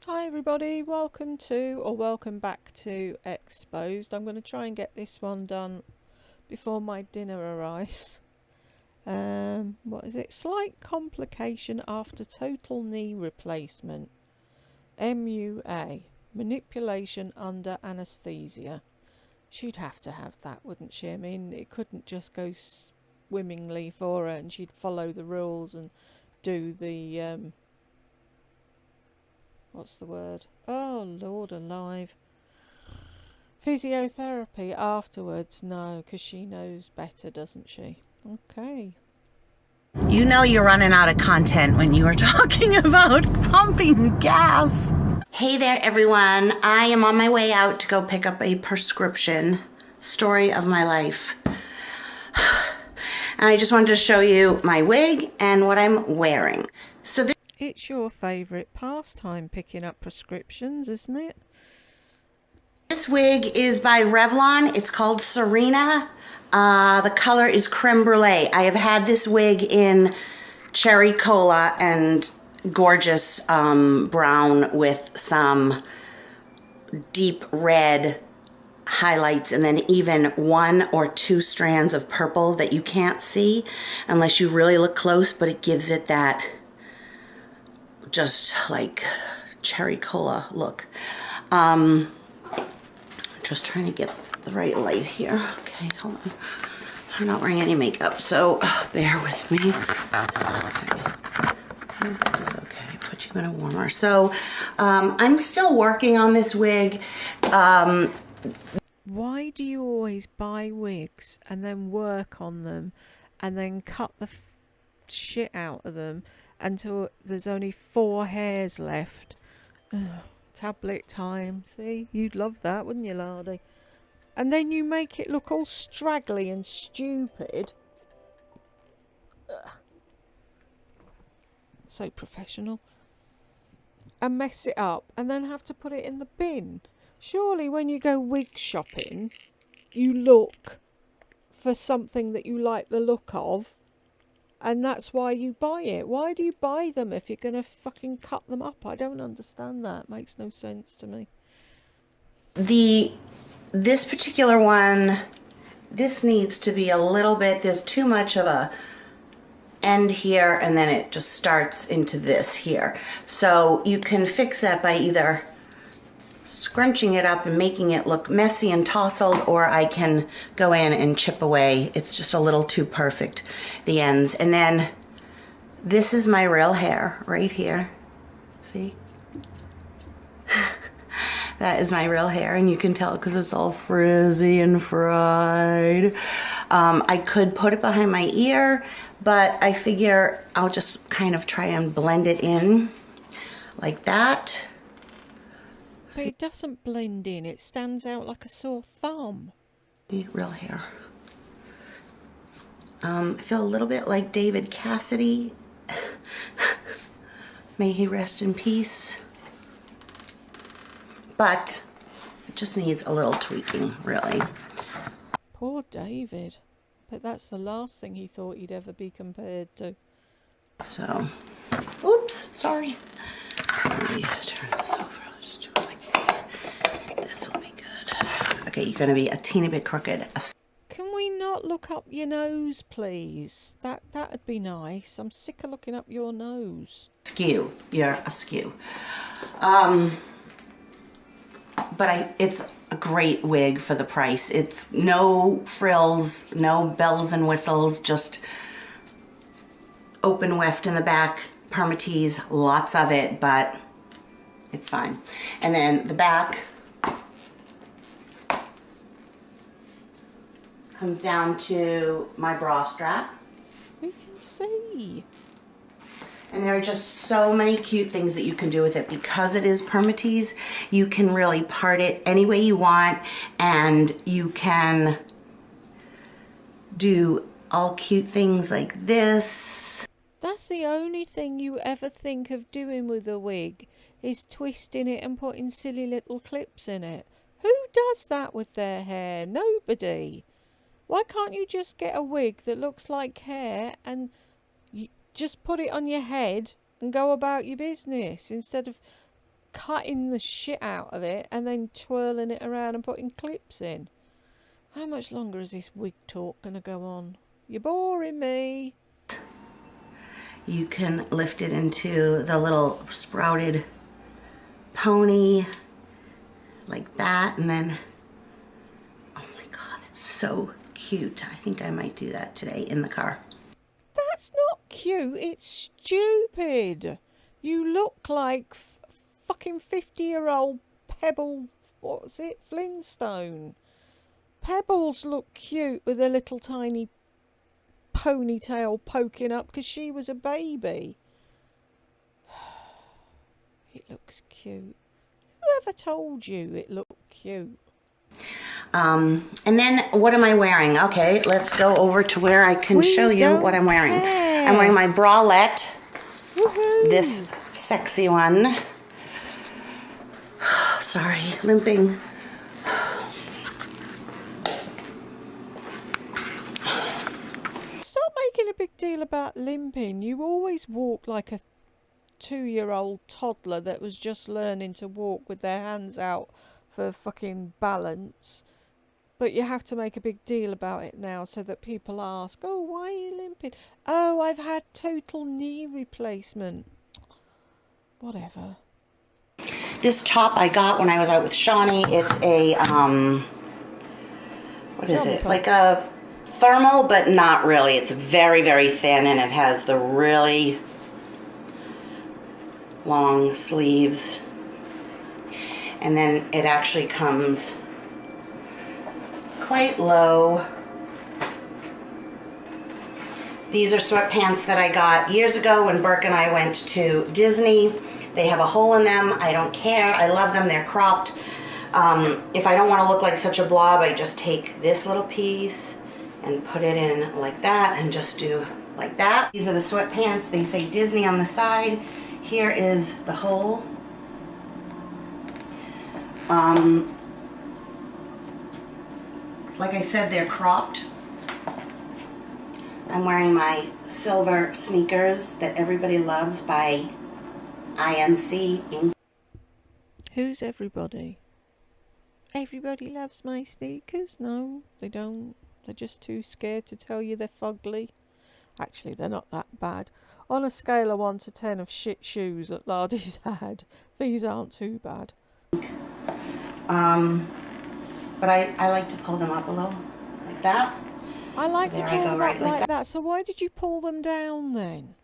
Hi everybody, welcome back to Exposed. I'm going to try and get this one done before my dinner arrives. What is it? Slight complication after total knee replacement. MUA. Manipulation under anaesthesia. She'd have to have that, wouldn't she? I mean, it couldn't just go swimmingly for her and she'd follow the rules and do the what's the word? Oh, Lord alive. Physiotherapy afterwards. No, because she knows better, doesn't she? Okay. You know you're running out of content when you are talking about pumping gas. Hey there, everyone. I am on my way out to go pick up a prescription. Story of my life. And I just wanted to show you my wig and what I'm wearing. So It's your favourite pastime, picking up prescriptions, isn't it? this wig is by Revlon. It's called Serena. The color is creme brulee. I have had this wig in cherry cola and gorgeous brown with some deep red highlights, and then even 1 or 2 strands of purple that you can't see unless you really look close, but it gives it that just like cherry cola look. Just trying to get the right light here. Okay, hold on. I'm not wearing any makeup, so bear with me. Okay. This is okay. Put you in a warmer. So I'm still working on this wig. Why do you always buy wigs and then work on them and then cut the shit out of them until there's only 4 hairs left? Ugh, tablet time. See, you'd love that, wouldn't you, Lardy? And then you make it look all straggly and stupid. Ugh. So professional. And mess it up and then have to put it in the bin. Surely when you go wig shopping, you look for something that you like the look of, and that's why you buy it. Why do you buy them if you're going to fucking cut them up? I don't understand that. It makes no sense to me. This particular one, this needs to be a little bit, there's too much of a end here, and then it just starts into this here. So you can fix that by either scrunching it up and making it look messy and tousled, or I can go in and chip away. It's just a little too perfect, the ends. And then this is my real hair right here. See? That is my real hair, and you can tell because it's all frizzy and fried. I could put it behind my ear, but I figure I'll just kind of try and blend it in like that. But it doesn't blend in. It stands out like a sore thumb. Real hair. I feel a little bit like David Cassidy. May he rest in peace. But it just needs a little tweaking, really. Poor David. But that's the last thing he thought he'd ever be compared to. So, oops, sorry. Let me turn this over. Let's do it like this. This will be good. Okay, you're going to be a teeny bit crooked. Can we not look up your nose, please? That'd be nice. I'm sick of looking up your nose. Askew. You're askew. But it's a great wig for the price. It's no frills, no bells and whistles, just open weft in the back, permatease, lots of it, but it's fine. And then the back comes down to my bra strap. We can see. And there are just so many cute things that you can do with it. Because it is permatease, you can really part it any way you want, and you can do all cute things like this. That's the only thing you ever think of doing with a wig, is twisting it and putting silly little clips in it. Who does that with their hair? Nobody. Why can't you just get a wig that looks like hair and just put it on your head and go about your business, instead of cutting the shit out of it and then twirling it around and putting clips in. How much longer is this wig talk going to go on? You're boring me. You can lift it into the little sprouted pony like that, and then, oh my god, that's so cute. I think I might do that today in the car. That's not cute, it's stupid. You look like fucking 50-year-old Pebble, what's it, Flintstone. Pebbles look cute with a little tiny ponytail poking up because she was a baby. It looks cute. Whoever told you it looked cute? And then what am I wearing? Okay, let's go over to where I can show you what I'm wearing. Care. I'm wearing my bralette. Woohoo. This sexy one. Sorry, limping. Stop making a big deal about limping. You always walk like a 2-year-old toddler that was just learning to walk with their hands out for fucking balance. But you have to make a big deal about it now so that people ask, oh, why are you limping? Oh, I've had total knee replacement. Whatever. This top I got when I was out with Shawnee. It's a, what is it? Like a thermal, but not really. It's very, very thin, and it has the really long sleeves. And then it actually comes quite low. These are sweatpants that I got years ago when Burke and I went to Disney. They have a hole in them. I don't care. I love them. They're cropped. If I don't want to look like such a blob, I just take this little piece and put it in like that and just do like that. These are the sweatpants. They say Disney on the side. Here is the hole. Like I said, they're cropped. I'm wearing my silver sneakers that everybody loves by INC. Who's everybody? Everybody loves my sneakers? No, they don't. They're just too scared to tell you they're fugly. Actually, they're not that bad. On a scale of 1 to 10 of shit shoes that Lardy's had, these aren't too bad. But I like to pull them up a little, like that. I like So to there I pull go, them right up like like that. So why did you pull them down then?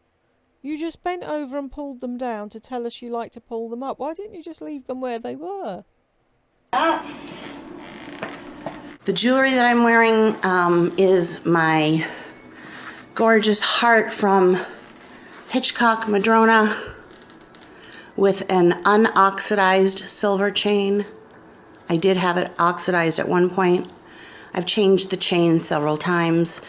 You just bent over and pulled them down to tell us you like to pull them up. Why didn't you just leave them where they were? The jewelry that I'm wearing is my gorgeous heart from Hitchcock Madrona with an unoxidized silver chain. I did have it oxidized at one point. I've changed the chain several times.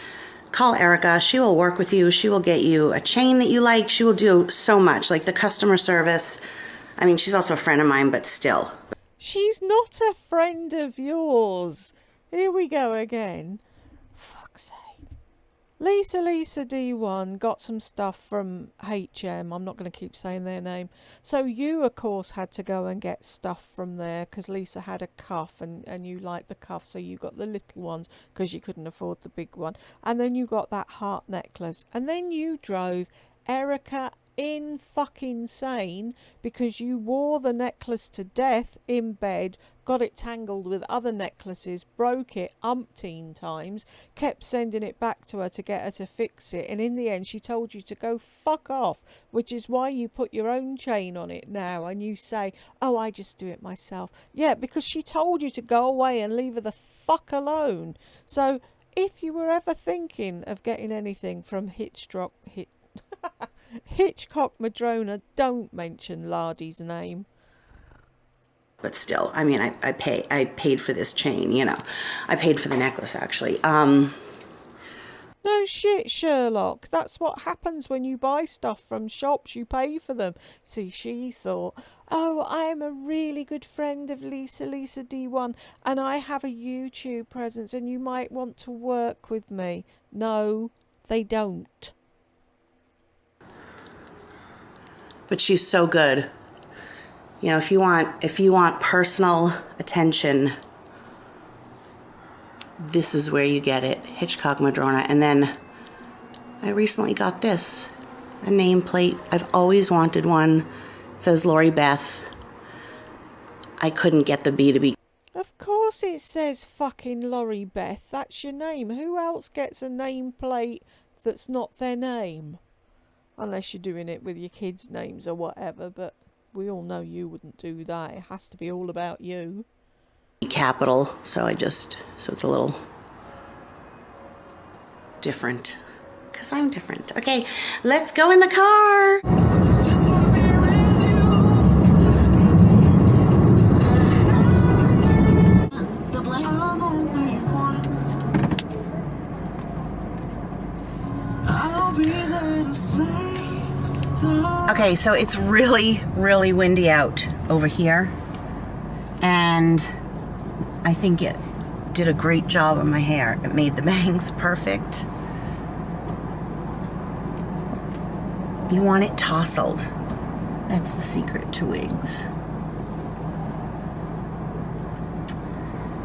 Call Erica. She will work with you. She will get you a chain that you like. She will do so much, like the customer service. I mean, she's also a friend of mine, but still. She's not a friend of yours. Here we go again. Fuck's sake. Lisa D1 got some stuff from HM. I'm not going to keep saying their name. So you, of course, had to go and get stuff from there because Lisa had a cuff and you liked the cuff, so you got the little ones because you couldn't afford the big one. And then you got that heart necklace. And then you drove Erica in fucking sane because you wore the necklace to death in bed, got it tangled with other necklaces, broke it umpteen times, kept sending it back to her to get her to fix it, and in the end she told you to go fuck off, which is why you put your own chain on it now and you say, oh, I just do it myself. Yeah, because she told you to go away and leave her the fuck alone. So if you were ever thinking of getting anything from Hitchcock Madrona, don't mention Lardy's name. But still, I mean, I paid for this chain, you know. I paid for the necklace, actually. No shit, Sherlock. That's what happens when you buy stuff from shops. You pay for them. See, she thought, oh, I am a really good friend of Lisa D1, and I have a YouTube presence, and you might want to work with me. No, they don't. But she's so good. You know, if you want personal attention, this is where you get it. Hitchcock Madrona. And then I recently got this, a nameplate. I've always wanted one. It says Lori Beth. I couldn't get the B2B. Of course it says fucking Lori Beth. That's your name. Who else gets a nameplate that's not their name? Unless you're doing it with your kids' names or whatever, but we all know you wouldn't do that. It has to be all about you. Capital, so it's a little different. Because I'm different. Okay, let's go in the car. Okay, so it's really, really windy out over here. And I think it did a great job on my hair. It made the bangs perfect. You want it tousled. That's the secret to wigs.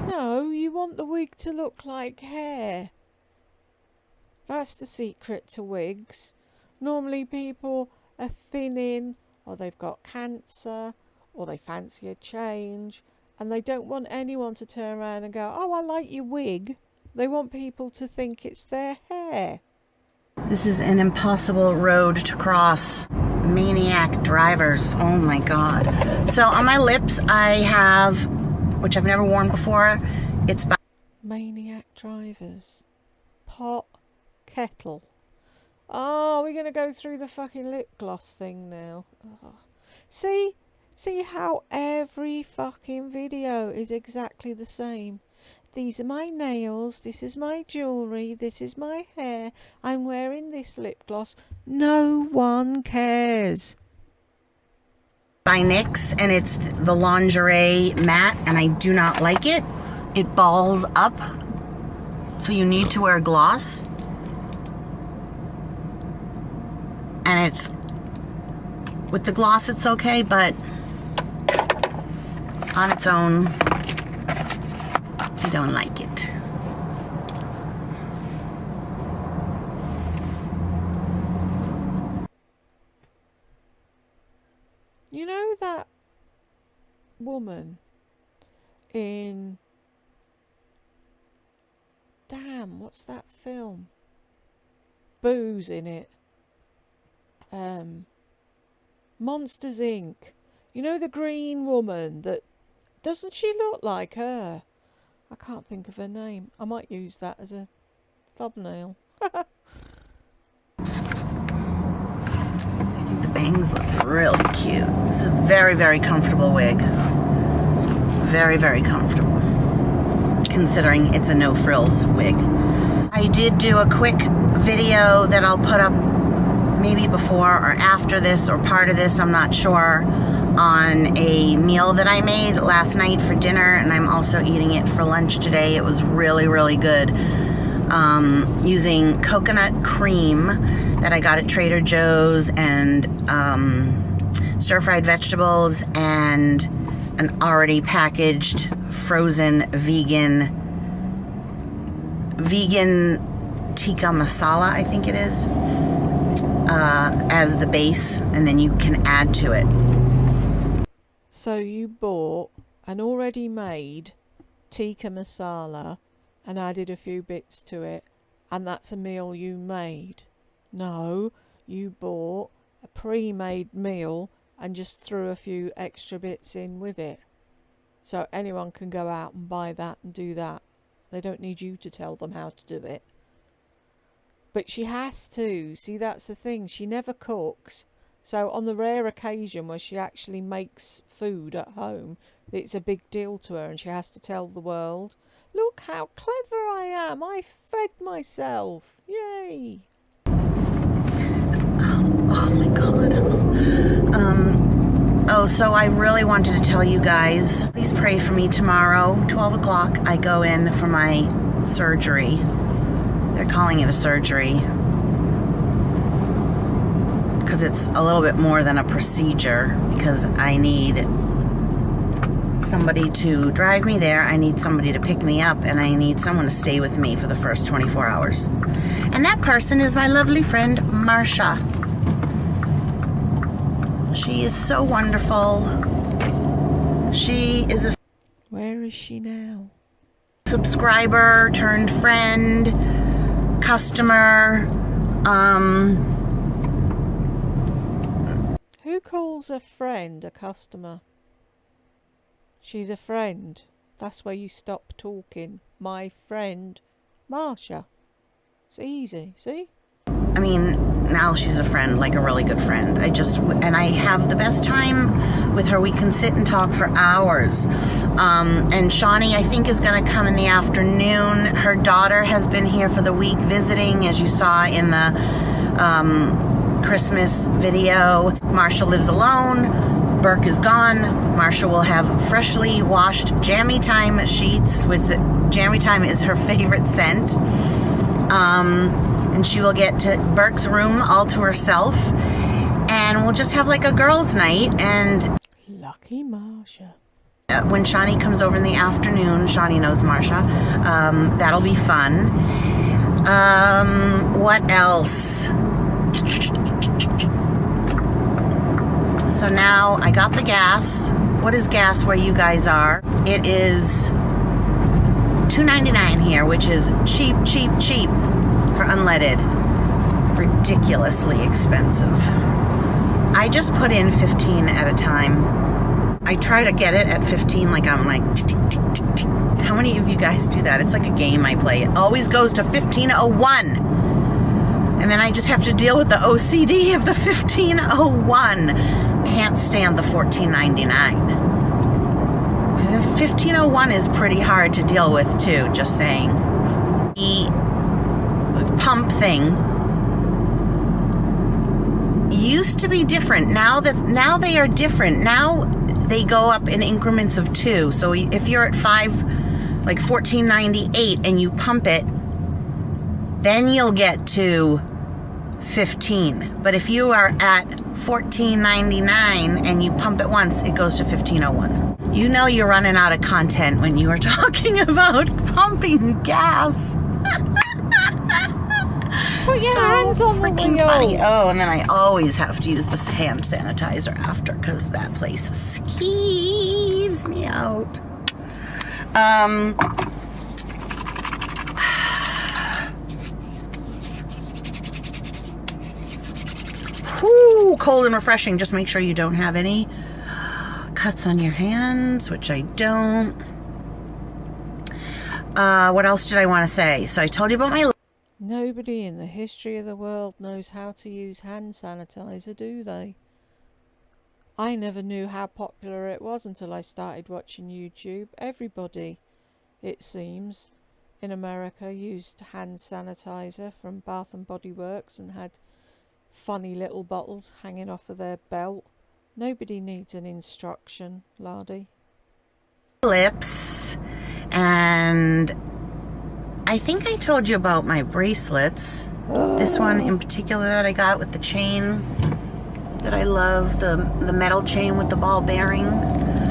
No, you want the wig to look like hair. That's the secret to wigs. Normally people are thinning, or they've got cancer, or they fancy a change, and they don't want anyone to turn around and go, oh, I like your wig. They want people to think it's their hair. This is an impossible road to cross. Maniac drivers. Oh my God. So on my lips I have, which I've never worn before, it's by Maniac drivers. Pot, kettle. Oh, we're going to go through the fucking lip gloss thing now. Oh. See how every fucking video is exactly the same. These are my nails, this is my jewellery, this is my hair, I'm wearing this lip gloss. No one cares. By NYX, and it's the lingerie matte, and I do not like it. It balls up, so you need to wear gloss. And it's, with the gloss it's okay, but on its own, I don't like it. You know that woman in... Damn, what's that film? Booze in it. Monsters Inc. You know the green woman that... Doesn't she look like her? I can't think of her name. I might use that as a thumbnail. I think the bangs look really cute. This is a very, very comfortable wig. Very, very comfortable, considering it's a no frills wig. I did do a quick video that I'll put up maybe before or after this, or part of this, I'm not sure, on a meal that I made last night for dinner, and I'm also eating it for lunch today. It was really, really good. Using coconut cream that I got at Trader Joe's, and stir-fried vegetables, and an already packaged frozen vegan tikka masala, I think it is, as the base, and then you can add to it. So you bought an already made tikka masala and added a few bits to it, and that's a meal you made? No, you bought a pre-made meal and just threw a few extra bits in with it. So anyone can go out and buy that and do that. They don't need you to tell them how to do it. But she has to. See, that's the thing. She never cooks. So on the rare occasion where she actually makes food at home, it's a big deal to her, and she has to tell the world, look how clever I am. I fed myself. Yay. Oh my God. So I really wanted to tell you guys, please pray for me tomorrow, 12 o'clock, I go in for my surgery. They're calling it a surgery, because because it's a little bit more than a procedure, because I need somebody to drive me there, I need somebody to pick me up, and I need someone to stay with me for the first 24 hours. And that person is my lovely friend, Marsha. She is so wonderful. She is a... Where is she now? Subscriber turned friend, customer. Who calls a friend a customer? She's a friend. That's where you stop talking. My friend, Marsha. It's easy, see? I mean, now she's a friend, like a really good friend. And I have the best time with her. We can sit and talk for hours. And Shawnee, I think, is going to come in the afternoon. Her daughter has been here for the week visiting, as you saw in the Christmas video. Marsha lives alone. Burke is gone. Marsha will have freshly washed Jammy Time sheets, which Jammy Time is her favorite scent. And she will get to Burke's room all to herself, and we'll just have like a girls' night. And lucky Marsha. When Shawnee comes over in the afternoon, Shawnee knows Marsha. That'll be fun. What else? So now I got the gas. What is gas where you guys are? It is $2.99 here, which is cheap, cheap, cheap for unleaded. Ridiculously expensive. I just put in 15 at a time. I try to get it at 15, like I'm like, tick, tick, tick, tick. How many of you guys do that? It's like a game I play. It always goes to 15:01. And then I just have to deal with the OCD of the 15:01. Can't stand the $14.99. The 15:01 is pretty hard to deal with too, just saying. The pump thing used to be different. Now they are different. Now they go up in increments of 2. So if you're at 5, like $14.98, and you pump it, then you'll get to 15. But if you are at $14.99 and you pump it once, it goes to 15:01. You know you're running out of content when you are talking about pumping gas. Put your hands on the freaking wheel. funny. Oh, and then I always have to use this hand sanitizer after, because that place skeeves me out. Whew, cold and refreshing. Just make sure you don't have any cuts on your hands, which I don't. What else did I want to say? So I told you about my... Nobody in the history of the world knows how to use hand sanitizer, do they? I never knew how popular it was until I started watching YouTube. Everybody, it seems, in America used hand sanitizer from Bath and Body Works and had funny little bottles hanging off of their belt. Nobody needs an instruction, Lardy. Lips, and I think I told you about my bracelets. This one in particular that I got with the chain that I love, the metal chain with the ball bearing.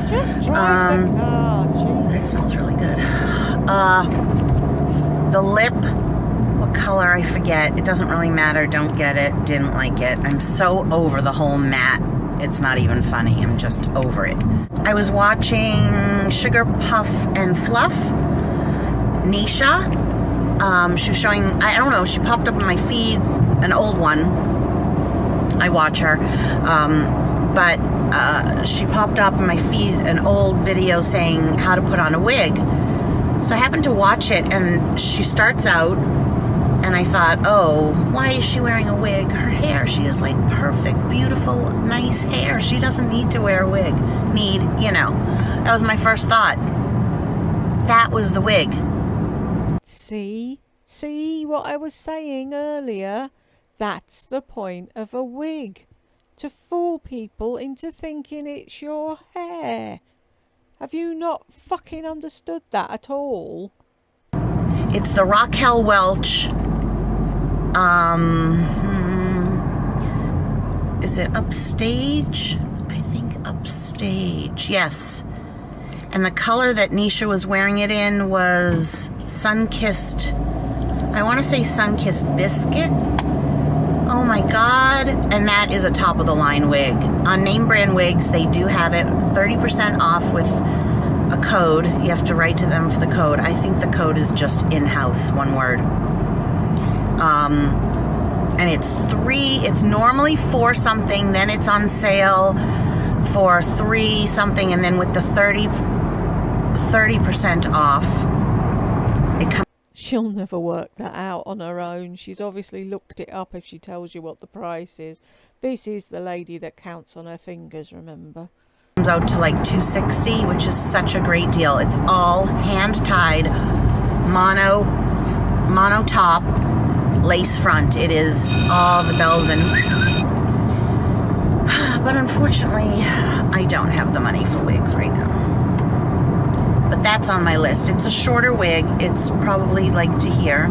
Just drive the car, Jesus. That smells really good. The lip, what color, I forget. It doesn't really matter. Don't get it. Didn't like it. I'm so over the whole matte. It's not even funny. I'm just over it. I was watching Sugar Puff and Fluff. Nisha. She was showing, I don't know, she popped up in my feed, an old one. I watch her. But she popped up in my feed an old video saying how to put on a wig. So I happened to watch it, and she starts out, and I thought, oh, why is she wearing a wig? Her hair, she has like perfect, beautiful, nice hair. She doesn't need to wear a wig. That was my first thought. That was the wig. See what I was saying earlier? That's the point of a wig. To fool people into thinking it's your hair. Have you not fucking understood that at all? It's the Raquel Welch. is it Upstage? I think Upstage, yes. And the color that Nisha was wearing it in was Sun-Kissed, I want to say Sun-Kissed Biscuit. Oh my God. And that is a top of the line wig. On name brand wigs, they do have it 30% off with a code. You have to write to them for the code. I think the code is just in-house, one word. And it's normally 4 something, then it's on sale for 3 something, and then with the 30% off, it comes. She'll never work that out on her own. She's obviously looked it up if she tells you what the price is. This is the lady that counts on her fingers, remember? Comes out to like $260, which is such a great deal. It's all hand-tied, mono top, lace front. It is all the bells and... But unfortunately, I don't have the money for wigs right now. But that's on my list. It's a shorter wig. It's probably like to here.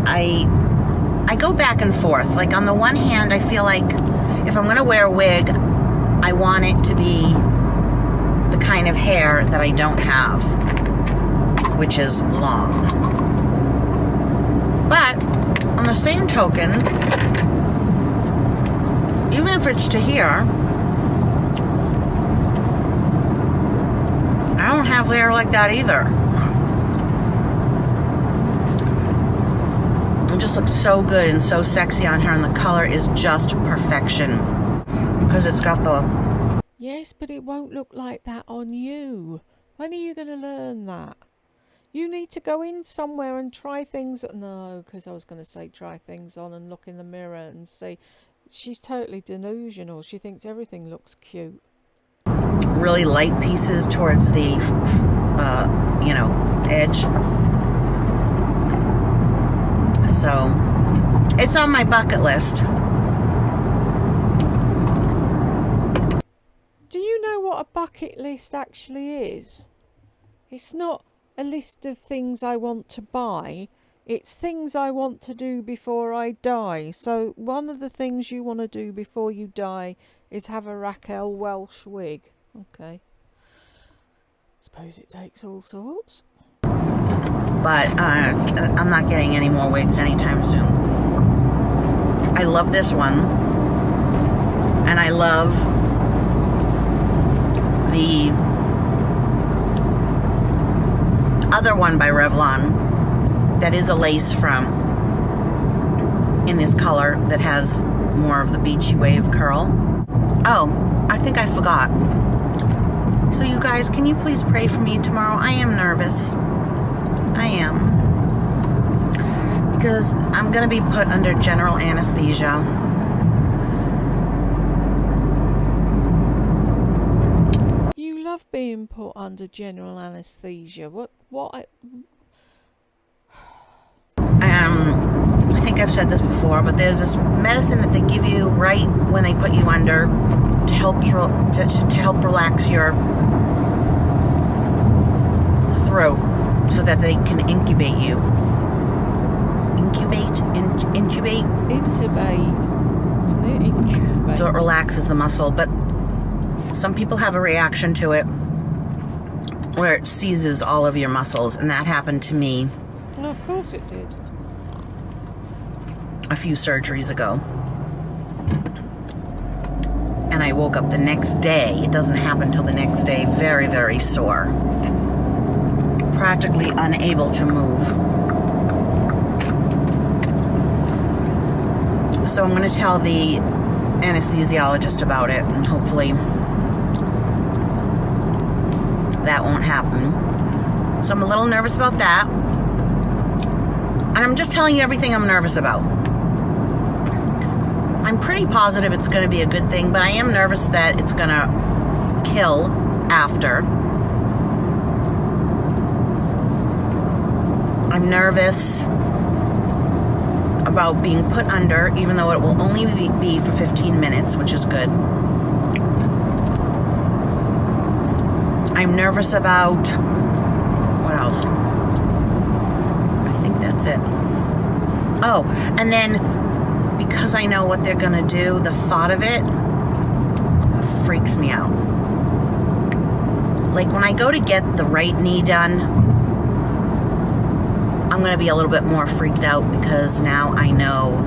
I go back and forth. Like on the one hand, I feel like if I'm going to wear a wig, I want it to be the kind of hair that I don't have, which is long. But on the same token, even if it's to here, I don't have hair like that either. It just looks so good and so sexy on her, and the color is just perfection. Because it's got the... Yes, but it won't look like that on you. When are you going to learn that? You need to go in somewhere and try things... No, because I was going to say try things on and look in the mirror and see. She's totally delusional. She thinks everything looks cute. Really light pieces towards the, edge. So, it's on my bucket list. Do you know what a bucket list actually is? It's not a list of things I want to buy. It's things I want to do before I die. So one of the things you want to do before you die is have a Raquel Welch wig. Okay. Suppose it takes all sorts. But I'm not getting any more wigs anytime soon. I love this one. And I love the other one by Revlon that is a lace from in this color that has more of the beachy wave curl. Oh, I think I forgot. So you guys, can you please pray for me tomorrow? I am nervous. I am. Because I'm going to be put under general anesthesia. You love being put under general anesthesia. What I think I've said this before, but there's this medicine that they give you right when they put you under to help relax your throat so that they can incubate you. Intubate? Intubate. Isn't it? Intubate. So it relaxes the muscle, but some people have a reaction to it where it seizes all of your muscles, and that happened to me. Well, of course it did. A few surgeries ago. And I woke up the next day. It doesn't happen till the next day. Very, very sore. Practically unable to move. So I'm going to tell the anesthesiologist about it, and hopefully that won't happen. So I'm a little nervous about that. And I'm just telling you everything I'm nervous about. I'm pretty positive it's going to be a good thing, but I am nervous that it's going to kill after. I'm nervous about being put under, even though it will only be for 15 minutes, which is good. I'm nervous about... what else? I think that's it. Oh, and then... because I know what they're gonna do, the thought of it freaks me out. Like when I go to get the right knee done, I'm gonna be a little bit more freaked out because now I know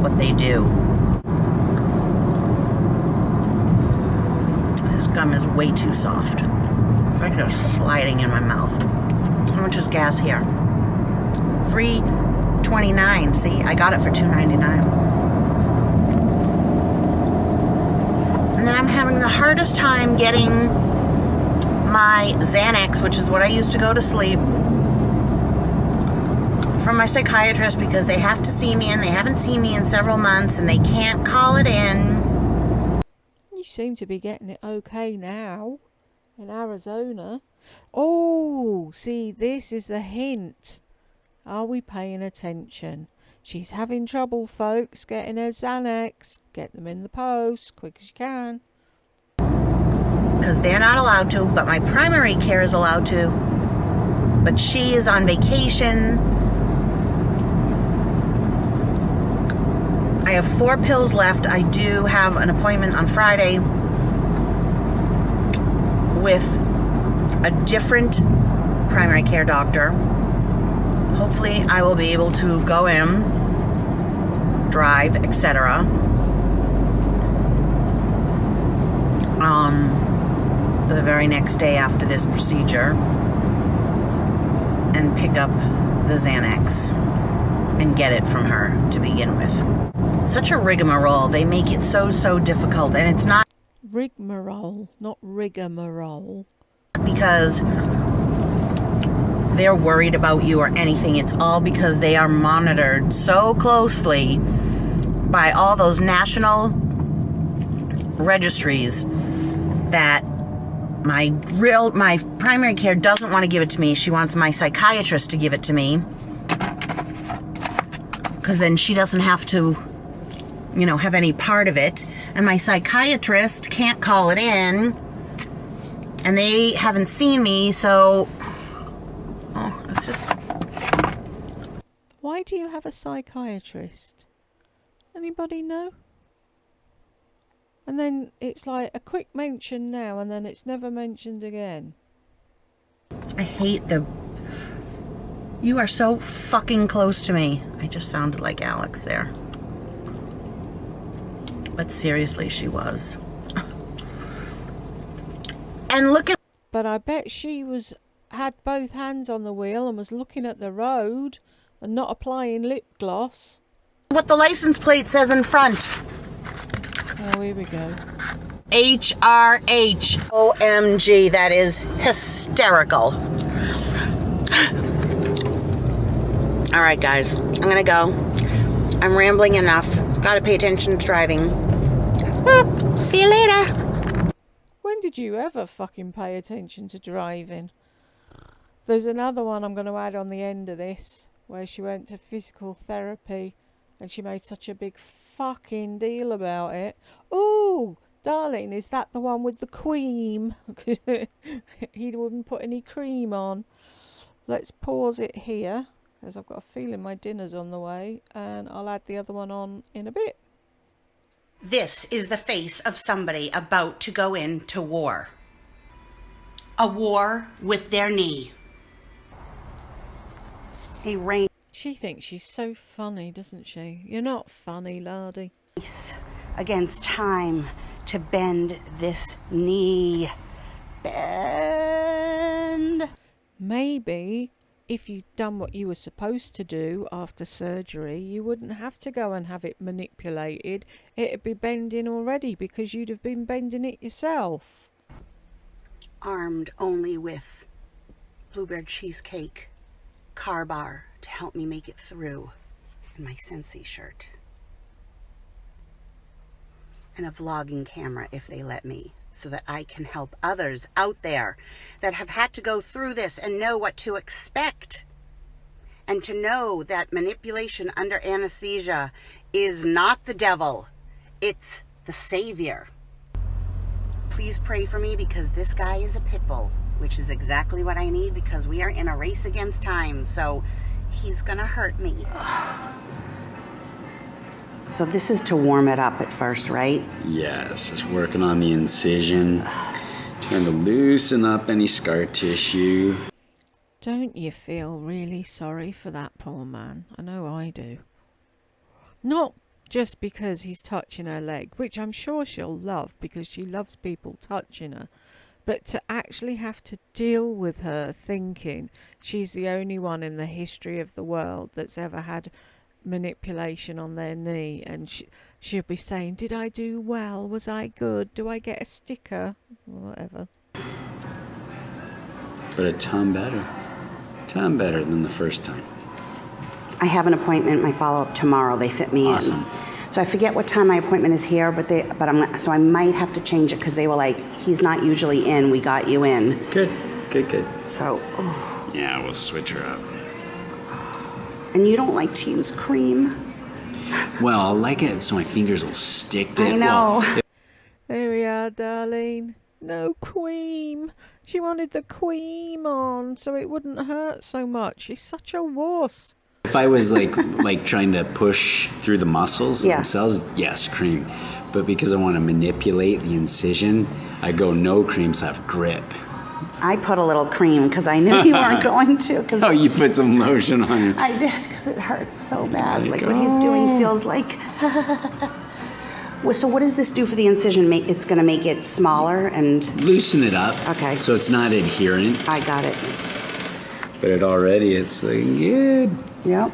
what they do. This gum is way too soft. It's like they're sliding in my mouth. How much is gas here? $3.29. See, I got it for $2.99. And then I'm having the hardest time getting my Xanax, which is what I used to go to sleep, from my psychiatrist because they have to see me and they haven't seen me in several months and they can't call it in. You seem to be getting it okay now in Arizona. Oh, see, this is the hint. Are we paying attention? She's having trouble, folks, getting her Xanax. Get them in the post, quick as you can. Because they're not allowed to, but my primary care is allowed to. But she is on vacation. I have 4 pills left. I do have an appointment on Friday with a different primary care doctor. Hopefully I will be able to go in, drive, etc. The very next day after this procedure and pick up the Xanax and get it from her to begin with. Such a rigmarole. They make it so difficult, and it's not Rigmarole, not rigmarole. because they're worried about you or anything. It's all because they are monitored so closely by all those national registries that my primary care doesn't want to give it to me. She wants my psychiatrist to give it to me because then she doesn't have to, have any part of it. And my psychiatrist can't call it in, and they haven't seen me, so it's just... Why do you have a psychiatrist? Anybody know? And then it's like a quick mention now, and then it's never mentioned again. I hate the... You are so fucking close to me. I just sounded like Alex there. But seriously, she was. And look at... But I bet she had both hands on the wheel and was looking at the road and not applying lip gloss. what the license plate says in front. Oh, here we go. HRH. OMG, that is hysterical. All right, guys, I'm gonna go. I'm rambling enough. Gotta pay attention to driving. See you later. When did you ever fucking pay attention to driving? There's another one I'm going to add on the end of this, where she went to physical therapy and she made such a big fucking deal about it. Ooh, darling, is that the one with the cream? He wouldn't put any cream on. Let's pause it here, because I've got a feeling my dinner's on the way, and I'll add the other one on in a bit. This is the face of somebody about to go into war. A war with their knee. A race She thinks she's so funny, doesn't she? You're not funny, laddie. against time to bend this knee. Bend. Maybe if you'd done what you were supposed to do after surgery, you wouldn't have to go and have it manipulated. It'd be bending already because you'd have been bending it yourself. Armed only with blueberry cheesecake, car bar to help me make it through, and my Scentsy shirt. And a vlogging camera if they let me, so that I can help others out there that have had to go through this and know what to expect. And to know that manipulation under anesthesia is not the devil, it's the savior. Please pray for me because this guy is a pit bull, which is exactly what I need because we are in a race against time, so he's gonna hurt me. So this is to warm it up at first, right? Yes, just working on the incision, trying to loosen up any scar tissue. Don't you feel really sorry for that poor man? I know I do. Not just because he's touching her leg, which I'm sure she'll love because she loves people touching her, but to actually have to deal with her thinking she's the only one in the history of the world that's ever had manipulation on their knee, and she'll be saying, did I do well? Was I good? Do I get a sticker? Whatever. But a ton better. Ton better than the first time. I have an appointment, my follow-up tomorrow. They fit me Awesome. in. So I forget what time my appointment is here, so I might have to change it because they were like, he's not usually in, we got you in. Good. So, Yeah, we'll switch her up. and you don't like to use cream? Well, I'll like it so my fingers will stick to it. I know. Well, There we are, darling. No cream. She wanted the cream on so it wouldn't hurt so much. She's such a wuss. if I was like trying to push through the muscles Yeah. themselves, yes, cream. But because I want to manipulate the incision, I go no cream so I have grip. I put a little cream because I knew you weren't going to. Cause Oh, you put some lotion on. I did because it hurts so bad. There Like you what he's go. doing feels like. Well, so what does this do for the incision? It's going to make it smaller and. Loosen it up. Okay. So it's not adherent. I got it. But it's like good. Yep.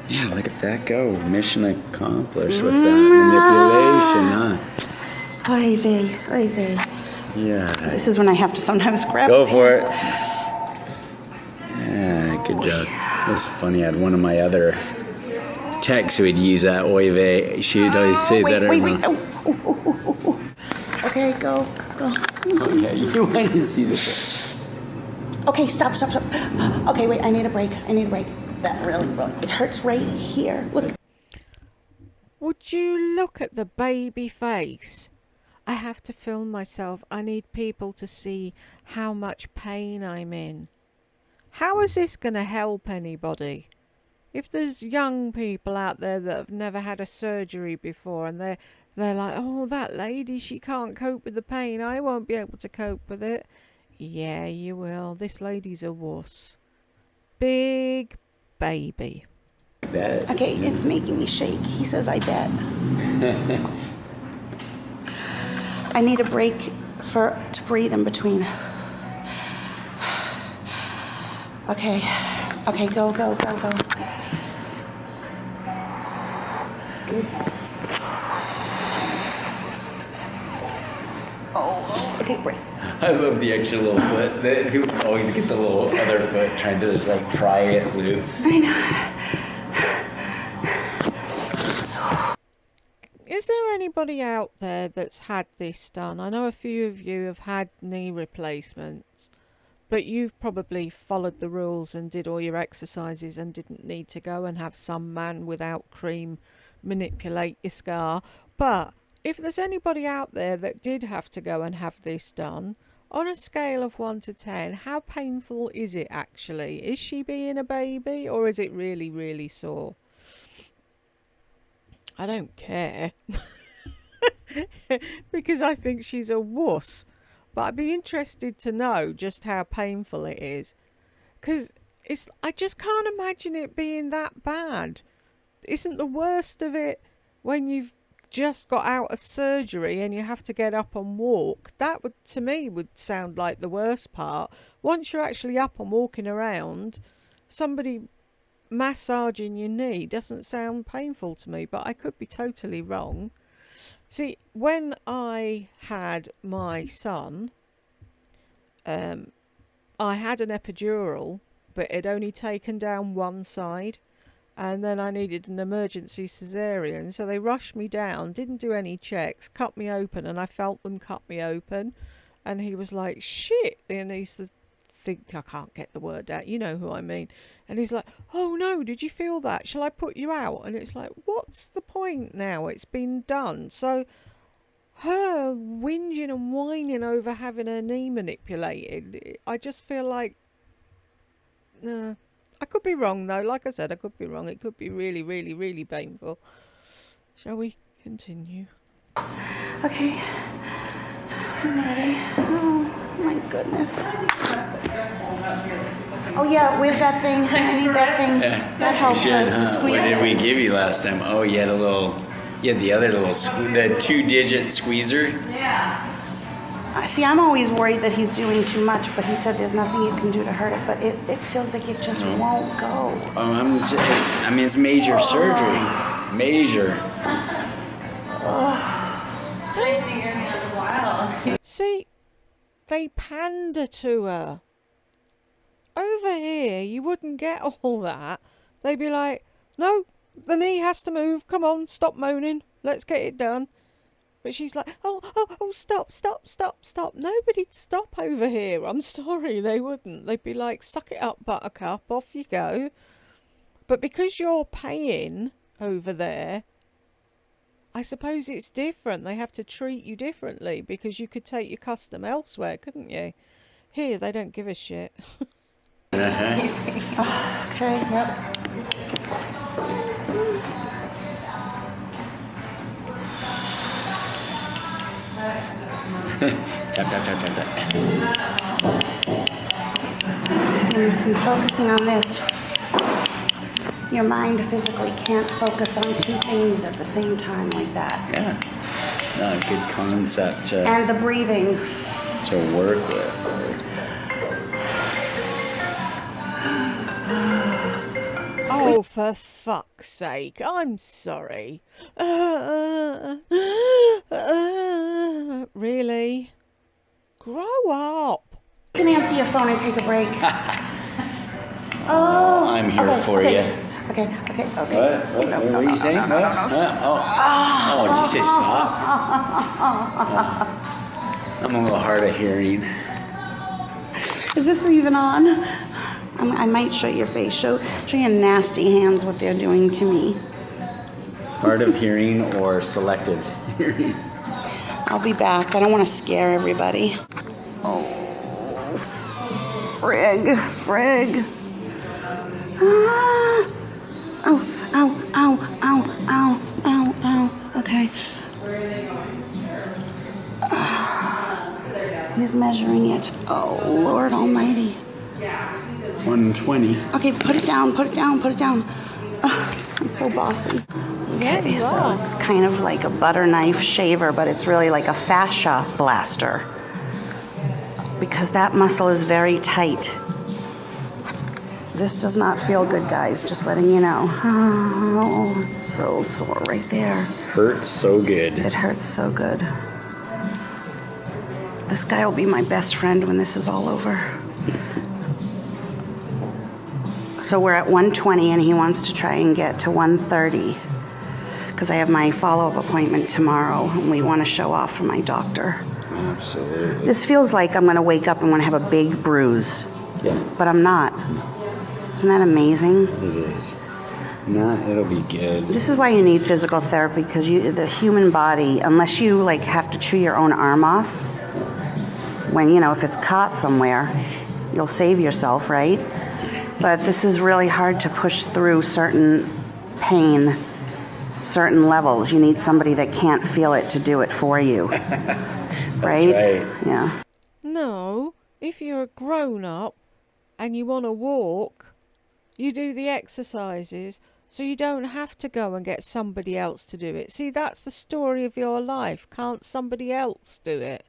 Yeah, look at that go. Mission accomplished with that manipulation, huh? Oy vey, oy vey. Yeah. This is when I have to sometimes grab. Go for it. Yeah, good job. It was funny. I had one of my other techs who would use that oy vey. She would always say that. Wait. Oh. Okay, go. Oh, yeah, you want to see this. Okay, stop. Okay, wait, I need a break. That really, it hurts right here. Look. Would you look at the baby face? I have to film myself. I need people to see how much pain I'm in. How is this going to help anybody? If there's young people out there that have never had a surgery before and they're like, oh, that lady, she can't cope with the pain. I won't be able to cope with it. Yeah, you will. This lady's a wuss. Big baby. Bet. Okay, it's making me shake. He says I bet. I need a break to breathe in between. Okay, go. Oh, okay, break. I love the extra little foot. People always get the little other foot trying to just like pry it loose. I know. Is there anybody out there that's had this done? I know a few of you have had knee replacements, but you've probably followed the rules and did all your exercises and didn't need to go and have some man without cream manipulate your scar. But if there's anybody out there that did have to go and have this done, on a scale of 1 to 10, how painful is it actually? Is she being a baby or is it really, really sore? I don't care. Because I think she's a wuss. But I'd be interested to know just how painful it is. Because I just can't imagine it being that bad. Isn't the worst of it when you've just got out of surgery and you have to get up and walk? That would, to me, would sound like the worst part. Once you're actually up and walking around, somebody massaging your knee doesn't sound painful to me, but I could be totally wrong. See, when I had my son, I had an epidural, but it only taken down one side, and then I needed an emergency cesarean, so they rushed me down, didn't do any checks, cut me open, and I felt them cut me open, and he was like, shit, the anaesthetist, I can't get the word out, you know who I mean, and he's like, oh no, did you feel that? Shall I put you out? And it's like, what's the point now? It's been done. So her whinging and whining over having her knee manipulated, I just feel like, I could be wrong though. Like I said, I could be wrong. It could be really, really, really painful. Shall we continue? Okay. I'm ready. Oh my goodness. Oh yeah, where's that thing? I need that thing. That helps. What did we give you last time? Oh, you had the other little, the 2-digit squeezer. Yeah. See, I'm always worried that he's doing too much, but he said there's nothing you can do to hurt it, but it feels like it just won't go. It's major surgery. Major. See, they pander to her. Over here, you wouldn't get all that. They'd be like, no, the knee has to move. Come on, stop moaning. Let's get it done. But she's like, oh, stop. Nobody'd stop over here. I'm sorry, they wouldn't. They'd be like, suck it up, buttercup, off you go. But because you're paying over there, I suppose it's different. They have to treat you differently because you could take your custom elsewhere, couldn't you? Here, they don't give a shit. Okay, yep. Tap. If you're focusing on this, your mind physically can't focus on two things at the same time like that. Yeah. No, good concept and the breathing. to work with. Oh, for fuck's sake, I'm sorry. Really? Grow up. You can answer your phone and take a break. Oh, I'm here for you. Okay. What are you saying? What? Oh, did you say stop? I'm a little hard of hearing. Is this even on? I might show your face. Show your nasty hands what they're doing to me. Hard of hearing or selective hearing? I'll be back. I don't want to scare everybody. Oh, frig. Ah. Ow. Okay. He's measuring it. Oh, Lord Almighty. 120. Okay, put it down. I'm so bossy. Yeah, you So are. it's kind of like a butter knife shaver, but it's really like a fascia blaster because that muscle is very tight. This does not feel good, guys, just letting you know. Oh, it's so sore right there. Hurts so good. It hurts so good. This guy will be my best friend when this is all over. So we're at 120 and he wants to try and get to 130 because I have my follow-up appointment tomorrow and we want to show off for my doctor. Absolutely. This feels like I'm going to wake up and want to have a big bruise. Yeah. But I'm not. Isn't that amazing? It is. No, it'll be good. This is why you need physical therapy because the human body, unless you like have to chew your own arm off, when, if it's caught somewhere, you'll save yourself, right? But this is really hard to push through certain pain, certain levels. You need somebody that can't feel it to do it for you. Right? Yeah. No, if you're a grown-up and you want to walk, you do the exercises so you don't have to go and get somebody else to do it. See, that's the story of your life. Can't somebody else do it?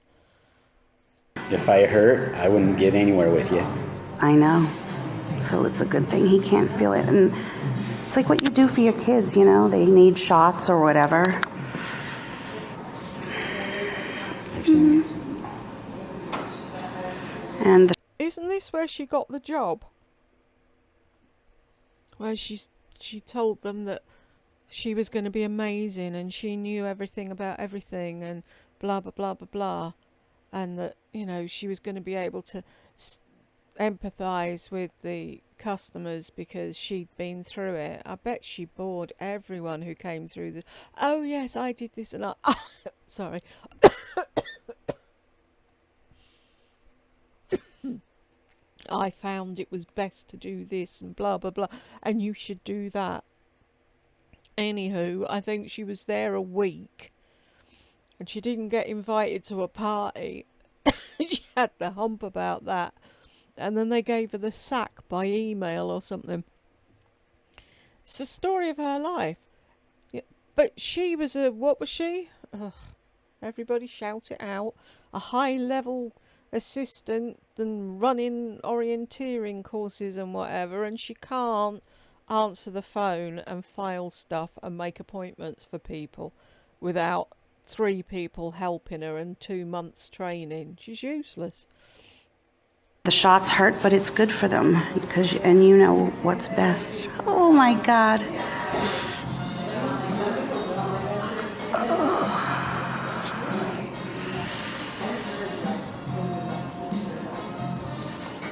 If I hurt, I wouldn't get anywhere with you. I know. So it's a good thing he can't feel it. And it's like what you do for your kids, they need shots or whatever. And Isn't this where she got the job? Where she told them that she was going to be amazing and she knew everything about everything and blah, blah, blah, blah, blah. And that, she was going to be able to empathise with the customers because she'd been through it. I bet she bored everyone who came through the... Oh, yes, I did this and I... Sorry. I found it was best to do this and blah blah blah, and you should do that. Anywho, I think she was there a week and she didn't get invited to a party. She had the hump about that, and then they gave her the sack by email or something. It's the story of her life. Yeah, but she was what was she? Ugh, everybody shout it out. A high-level assistant and running orienteering courses and whatever, and she can't answer the phone and file stuff and make appointments for people without 3 people helping her and 2 months training. She's useless. The shots hurt, but it's good for them and you know what's best. Oh my God.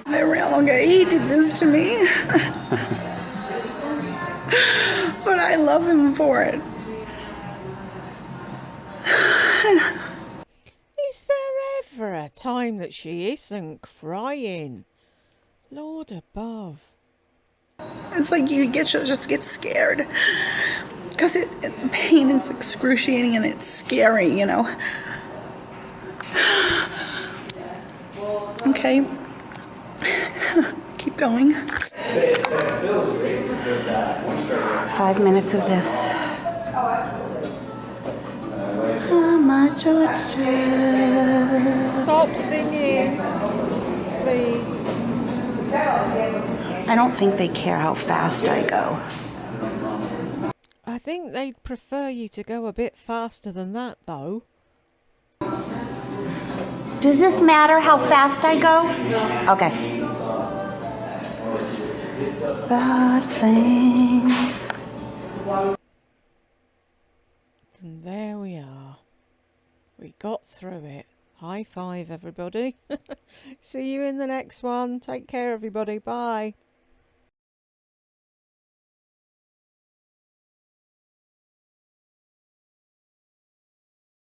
I realized he did this to me. But I love him for it. Is there ever a time that she isn't crying? Lord above. It's like you just get scared. Because the pain is excruciating and it's scary, you know. Okay. Keep going. 5 minutes of this. How much stress. Stop singing, please. I don't think they care how fast I go. I think they'd prefer you to go a bit faster than that, though. Does this matter how fast I go? Okay. Bad thing. And there we are. We got through it. High five, everybody. See you in the next one. Take care, everybody. Bye.